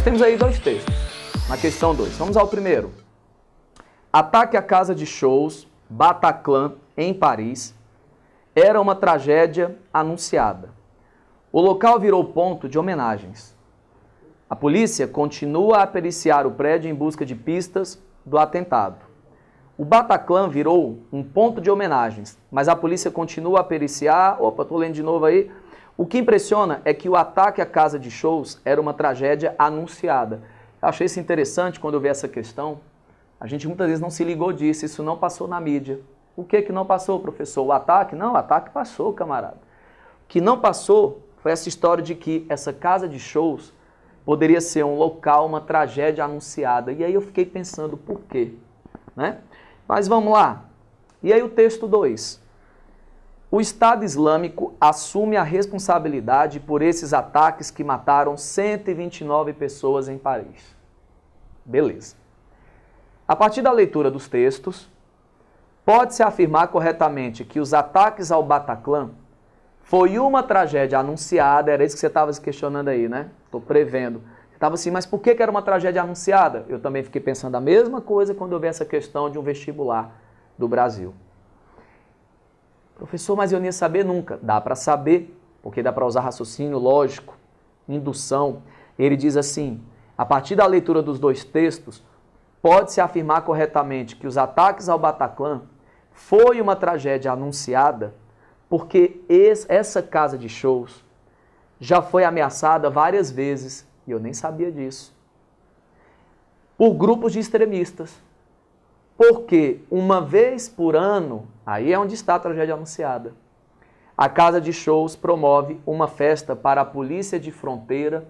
temos aí dois textos, na questão 2. Vamos ao primeiro. Ataque à casa de shows Bataclan, em Paris, era uma tragédia anunciada. O local virou ponto de homenagens. A polícia continua a periciar o prédio em busca de pistas do atentado. O Bataclan virou um ponto de homenagens, mas a polícia continua a periciar... Opa, estou lendo de novo aí. O que impressiona é que o ataque à casa de shows era uma tragédia anunciada. Eu achei isso interessante quando eu vi essa questão. A gente muitas vezes não se ligou disso, isso não passou na mídia. O que não passou, professor? O ataque? Não, o ataque passou, camarada. O que não passou foi essa história de que essa casa de shows poderia ser um local, uma tragédia anunciada. E aí eu fiquei pensando, por quê? Né? Mas vamos lá. E aí o texto 2. O Estado Islâmico assume a responsabilidade por esses ataques que mataram 129 pessoas em Paris. Beleza. A partir da leitura dos textos, pode-se afirmar corretamente que os ataques ao Bataclan foi uma tragédia anunciada, era isso que você estava se questionando aí, né? Estou prevendo. Você estava assim, mas por que era uma tragédia anunciada? Eu também fiquei pensando a mesma coisa quando eu vi essa questão de um vestibular do Brasil. Professor, mas eu não ia saber nunca. Dá para saber, porque dá para usar raciocínio lógico, indução. Ele diz assim, a partir da leitura dos dois textos, pode-se afirmar corretamente que os ataques ao Bataclan foi uma tragédia anunciada porque essa casa de shows já foi ameaçada várias vezes, e eu nem sabia disso, por grupos de extremistas. Porque uma vez por ano, aí é onde está a tragédia anunciada, a casa de shows promove uma festa para a polícia de fronteira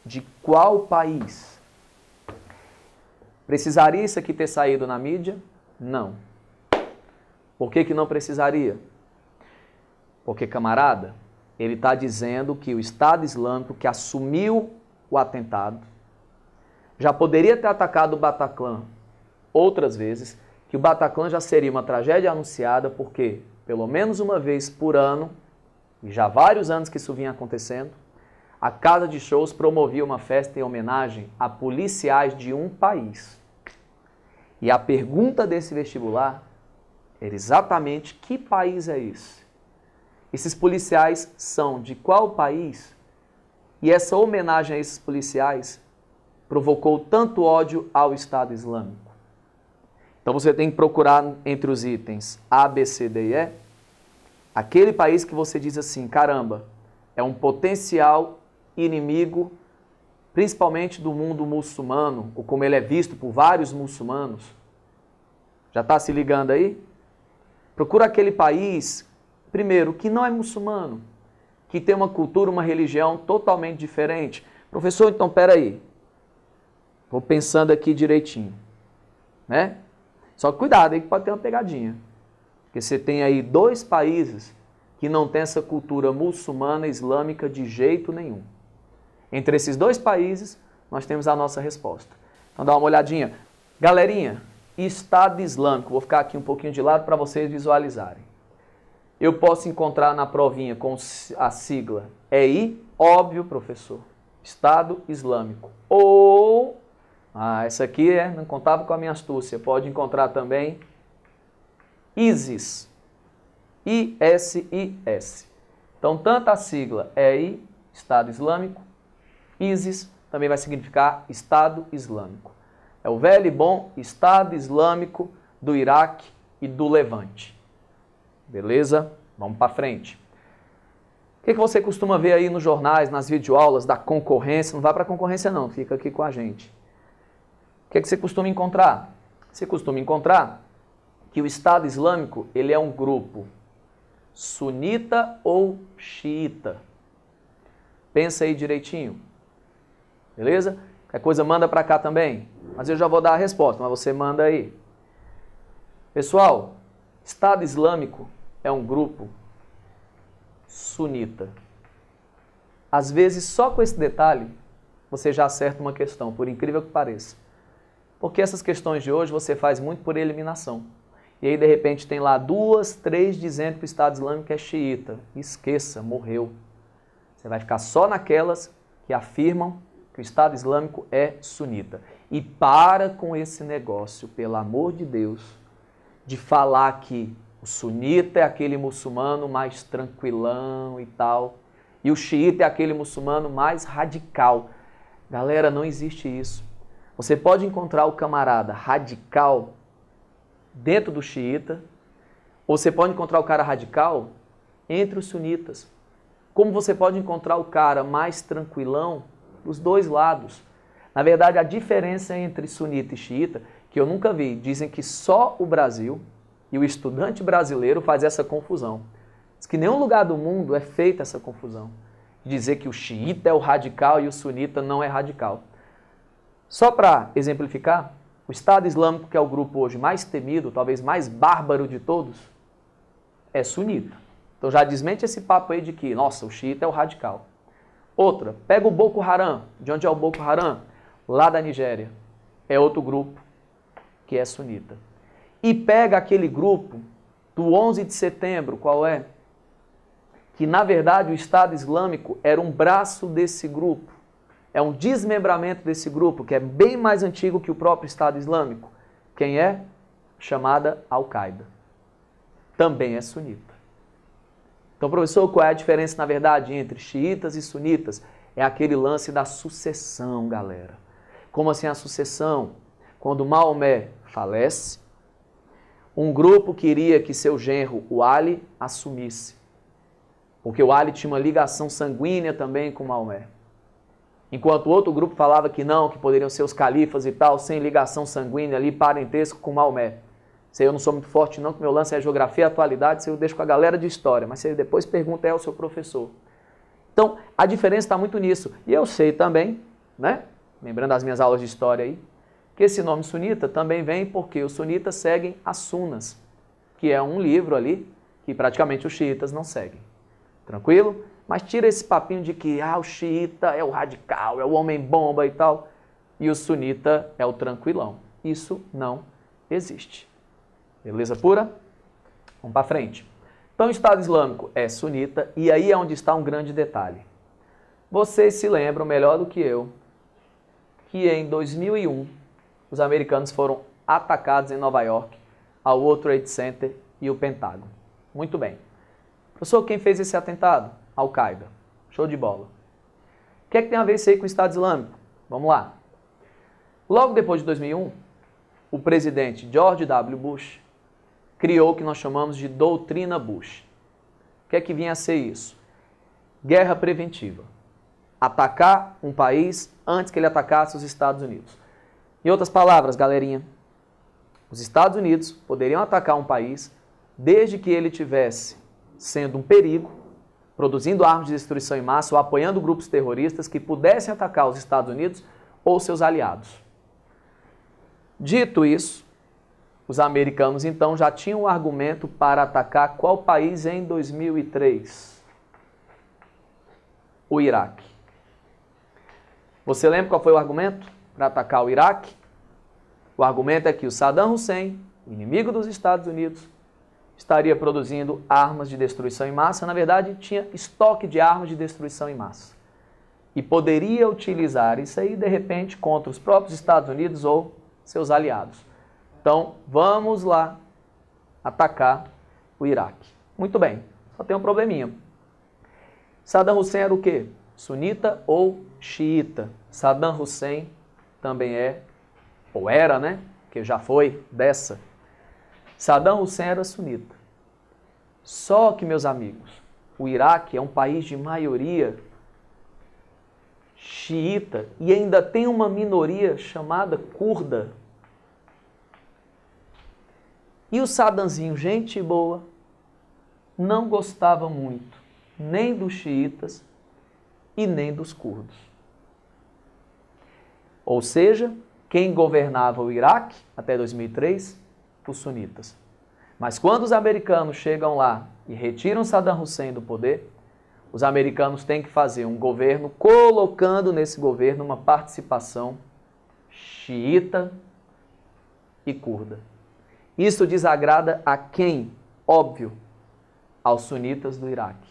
de qual país? Precisaria isso aqui ter saído na mídia? Não. Por que não precisaria? Porque, camarada, ele está dizendo que o Estado Islâmico, que assumiu o atentado, já poderia ter atacado o Bataclan outras vezes, que o Bataclan já seria uma tragédia anunciada, porque pelo menos uma vez por ano, e já há vários anos que isso vinha acontecendo, a casa de shows promovia uma festa em homenagem a policiais de um país. E a pergunta desse vestibular era exatamente que país é esse? Esses policiais são de qual país? E essa homenagem a esses policiais provocou tanto ódio ao Estado Islâmico. Então você tem que procurar entre os itens A, B, C, D e E, aquele país que você diz assim, caramba, é um potencial inimigo, principalmente do mundo muçulmano, ou como ele é visto por vários muçulmanos. Já está se ligando aí? Procura aquele país, primeiro, que não é muçulmano, que tem uma cultura, uma religião totalmente diferente. Professor, então, peraí. Vou pensando aqui direitinho. Né? Só que cuidado aí que pode ter uma pegadinha. Porque você tem aí dois países que não tem essa cultura muçulmana, islâmica de jeito nenhum. Entre esses dois países, nós temos a nossa resposta. Então dá uma olhadinha. Galerinha, Estado Islâmico. Vou ficar aqui um pouquinho de lado para vocês visualizarem. Eu posso encontrar na provinha com a sigla EI, óbvio, professor. Estado Islâmico. Ou, essa aqui não contava com a minha astúcia. Pode encontrar também ISIS. ISIS. Então, tanto a sigla EI, Estado Islâmico, ISIS também vai significar Estado Islâmico. É o velho e bom Estado Islâmico do Iraque e do Levante. Beleza? Vamos para frente. O que você costuma ver aí nos jornais, nas videoaulas da concorrência? Não vai para a concorrência não, fica aqui com a gente. O que você costuma encontrar? Você costuma encontrar que o Estado Islâmico ele é um grupo sunita ou xiita. Pensa aí direitinho. Beleza? Qualquer coisa manda para cá também. Mas eu já vou dar a resposta, mas você manda aí. Pessoal, Estado Islâmico é um grupo sunita. Às vezes, só com esse detalhe, você já acerta uma questão, por incrível que pareça. Porque essas questões de hoje você faz muito por eliminação. E aí, de repente, tem lá 2, 3 dizendo que o Estado Islâmico é xiita. Esqueça, morreu. Você vai ficar só naquelas que afirmam que o Estado Islâmico é sunita. E para com esse negócio, pelo amor de Deus, de falar que o sunita é aquele muçulmano mais tranquilão e tal, e o xiita é aquele muçulmano mais radical. Galera, não existe isso. Você pode encontrar o camarada radical dentro do xiita, ou você pode encontrar o cara radical entre os sunitas. Como você pode encontrar o cara mais tranquilão dos dois lados. Na verdade, a diferença entre sunita e xiita, que eu nunca vi, dizem que só o Brasil e o estudante brasileiro faz essa confusão. Diz que em nenhum lugar do mundo é feita essa confusão. Dizer que o xiita é o radical e o sunita não é radical. Só para exemplificar, o Estado Islâmico, que é o grupo hoje mais temido, talvez mais bárbaro de todos, é sunita. Então já desmente esse papo aí de que, nossa, o xiita é o radical. Outra, pega o Boko Haram. De onde é o Boko Haram? Lá da Nigéria. É outro grupo que é sunita. E pega aquele grupo do 11 de setembro, qual é? Que na verdade o Estado Islâmico era um braço desse grupo. É um desmembramento desse grupo, que é bem mais antigo que o próprio Estado Islâmico. Quem é? Chamada Al-Qaeda. Também é sunita. Então, professor, qual é a diferença, na verdade, entre xiitas e sunitas? É aquele lance da sucessão, galera. Como assim a sucessão? Quando Maomé falece, um grupo queria que seu genro, o Ali, assumisse. Porque o Ali tinha uma ligação sanguínea também com Maomé. Enquanto o outro grupo falava que não, que poderiam ser os califas e tal, sem ligação sanguínea ali, parentesco com Maomé. Sei, eu não sou muito forte não, que meu lance é geografia e atualidade, isso eu deixo com a galera de história, mas você depois pergunta ao seu professor. Então, a diferença está muito nisso. E eu sei também, né, lembrando das minhas aulas de história aí, que esse nome sunita também vem porque os sunitas seguem as sunas, que é um livro ali que praticamente os xiitas não seguem. Tranquilo? Mas tira esse papinho de que o xiita é o radical, é o homem-bomba e tal, e o sunita é o tranquilão. Isso não existe. Beleza pura? Vamos para frente. Então o Estado Islâmico é sunita, e aí é onde está um grande detalhe. Vocês se lembram melhor do que eu que em 2001 os americanos foram atacados em Nova York, ao World Trade Center e o Pentágono. Muito bem. Professor, quem fez esse atentado? Al-Qaeda. Show de bola. O que é que tem a ver isso aí com o Estado Islâmico? Vamos lá. Logo depois de 2001, o presidente George W. Bush criou o que nós chamamos de doutrina Bush. O que é que vinha a ser isso? Guerra preventiva. Atacar um país antes que ele atacasse os Estados Unidos. Em outras palavras, galerinha, os Estados Unidos poderiam atacar um país desde que ele tivesse sendo um perigo, produzindo armas de destruição em massa ou apoiando grupos terroristas que pudessem atacar os Estados Unidos ou seus aliados. Dito isso, os americanos então já tinham um argumento para atacar qual país em 2003? O Iraque. Você lembra qual foi o argumento para atacar o Iraque? O argumento é que o Saddam Hussein, inimigo dos Estados Unidos, estaria produzindo armas de destruição em massa. Na verdade, tinha estoque de armas de destruição em massa. E poderia utilizar isso aí, de repente, contra os próprios Estados Unidos ou seus aliados. Então, vamos lá atacar o Iraque. Muito bem, só tem um probleminha. Saddam Hussein era o quê? Sunita ou xiita? Saddam Hussein também é, ou era, né? Que já foi dessa. Saddam Hussein era sunita. Só que, meus amigos, o Iraque é um país de maioria xiita e ainda tem uma minoria chamada curda. E o Saddamzinho, gente boa, não gostava muito nem dos xiitas e nem dos curdos. Ou seja, quem governava o Iraque até 2003? Os sunitas. Mas quando os americanos chegam lá e retiram Saddam Hussein do poder, os americanos têm que fazer um governo colocando nesse governo uma participação xiita e curda. Isso desagrada a quem? Óbvio, aos sunitas do Iraque.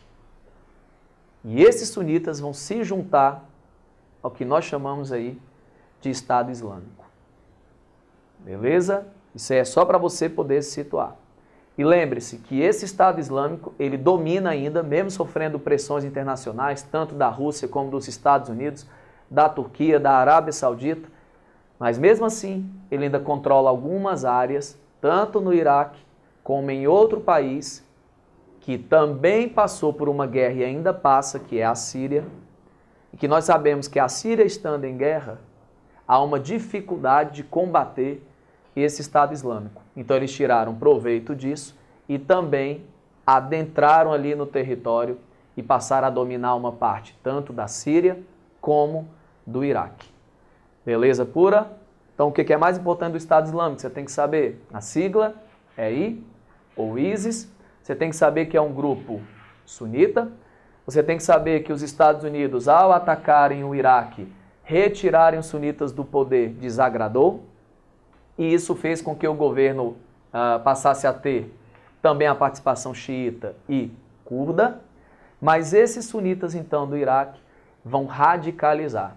E esses sunitas vão se juntar ao que nós chamamos aí de Estado Islâmico. Beleza? Isso é só para você poder se situar. E lembre-se que esse Estado Islâmico, ele domina ainda, mesmo sofrendo pressões internacionais, tanto da Rússia como dos Estados Unidos, da Turquia, da Arábia Saudita, mas mesmo assim, ele ainda controla algumas áreas, tanto no Iraque como em outro país, que também passou por uma guerra e ainda passa, que é a Síria, e que nós sabemos que a Síria estando em guerra, há uma dificuldade de combater esse Estado Islâmico. Então eles tiraram proveito disso e também adentraram ali no território e passaram a dominar uma parte tanto da Síria como do Iraque. Beleza pura? Então o que é mais importante do Estado Islâmico? Você tem que saber. A sigla é I ou ISIS. Você tem que saber que é um grupo sunita. Você tem que saber que os Estados Unidos, ao atacarem o Iraque, retirarem os sunitas do poder, desagradou. E isso fez com que o governo passasse a ter também a participação xiita e curda. Mas esses sunitas, então, do Iraque, vão radicalizar.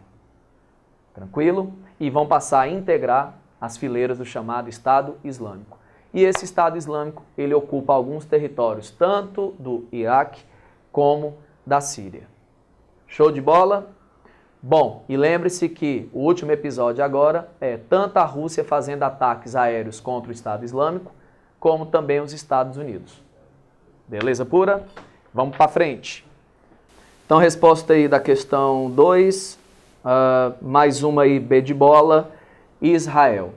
Tranquilo? E vão passar a integrar as fileiras do chamado Estado Islâmico. E esse Estado Islâmico, ele ocupa alguns territórios, tanto do Iraque como da Síria. Show de bola? Bom, e lembre-se que o último episódio agora é tanto a Rússia fazendo ataques aéreos contra o Estado Islâmico, como também os Estados Unidos. Beleza pura? Vamos para frente. Então, resposta aí da questão 2, mais uma aí, B de bola, Israel.